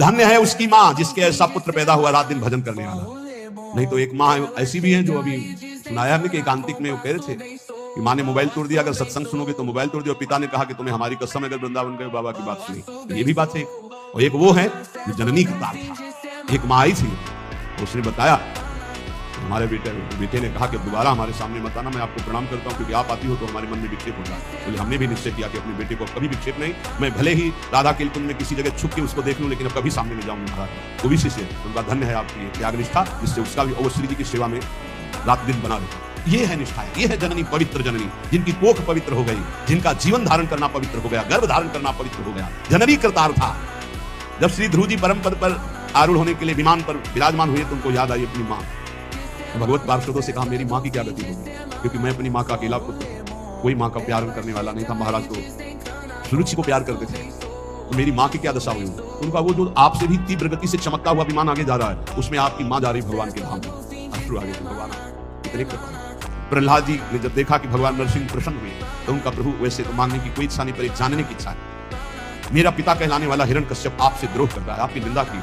धन्य है उसकी माँ जिसके ऐसा पुत्र पैदा हुआ रात दिन भजन करने वाला। नहीं तो एक माँ ऐसी भी है जो अभी सुनाया हमने कि एकांतिक में वो कह रहे थे कि माँ ने मोबाइल तोड़ दिया, अगर सत्संग सुनोगे तो मोबाइल तोड़ दिया। पिता ने कहा कि तुम्हें हमारी कसम अगर वृंदावन गए बाबा की बात सुनी। तो ये भी बात है। और एक वो है जो जननी का तार था। एक माँ आई थी, उसने बताया, हमारे बेटे ने कहा कि दोबारा हमारे सामने मत आना, मैं आपको प्रणाम करता हूँ क्योंकि आप आती हो तो हमारे मन में विक्षेप होता है। तो हमने भी निश्चय किया कि अपने बेटे को कभी विक्षेप नहीं, मैं भले ही राधा के कुंड में किसी जगह छुप के उसको देख लूं लेकिन अब कभी सामने नहीं जाऊंगा महाराज। वो भी शिष्य उनका धन्य है आपकी त्याग निष्ठा, जिससे उसका भी श्री जी की सेवा में रात दिन बना रहता। ये है निष्ठा, ये है जननी, पवित्र जननी, जिनकी कोख पवित्र हो गई, जिनका जीवन धारण करना पवित्र हो गया, गर्भ धारण करना पवित्र हो गया। जननी कृतार्थ था। जब श्री ध्रुव जी परम पद पर आरूढ़ होने के लिए विमान पर विराजमान हुए तो उनको याद आई अपनी माँ। भगवत पार्षदों से कहा मेरी माँ की क्या गति होगी, क्योंकि मैं अपनी माँ का अकेला पुत्र, कोई माँ का प्यार करने वाला नहीं था। महाराज तो सुरुचि को प्यार करते थे, तो मेरी माँ की क्या दशा हुई। उनका वो जो आपसे भी तीव्र गति से चमकता हुआ विमान आगे जा रहा है, उसमें आपकी माँ जा रही भगवान के धाम में। अश्रु आगे भगवान इतने कृपा। प्रहलाद जी ने जब देखा कि भगवान नरसिंह प्रसन्न हुए तो उनका प्रभु वैसे तो मांगने की कोई इच्छा नहीं, पर एक जानने की इच्छा है। मेरा पिता कहलाने वाला हिरण्यकश्यप आपसे द्रोह कर रहा है, आपकी निंदा की,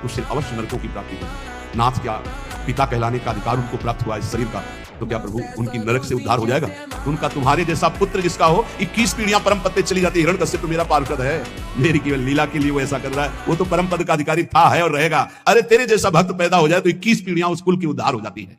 उससे अवश्य नरकों की प्राप्ति होगी। नाथ क्या पिता कहलाने का अधिकार उनको प्राप्त हुआ इस शरीर का, तो क्या प्रभु उनकी नरक से उद्धार हो जाएगा। तो उनका तुम्हारे जैसा पुत्र जिसका हो 21 पीढ़ियां परम पद पे चली जाती है। हिरण्यकश्यप तो मेरा पार्षद है, मेरी केवल लीला के लिए वो ऐसा कर रहा है, वो तो परम पद का अधिकारी था, है और रहेगा। अरे तेरे जैसा भक्त पैदा हो जाए तो 21 पीढ़ियां उस कुल की उद्धार हो जाती है।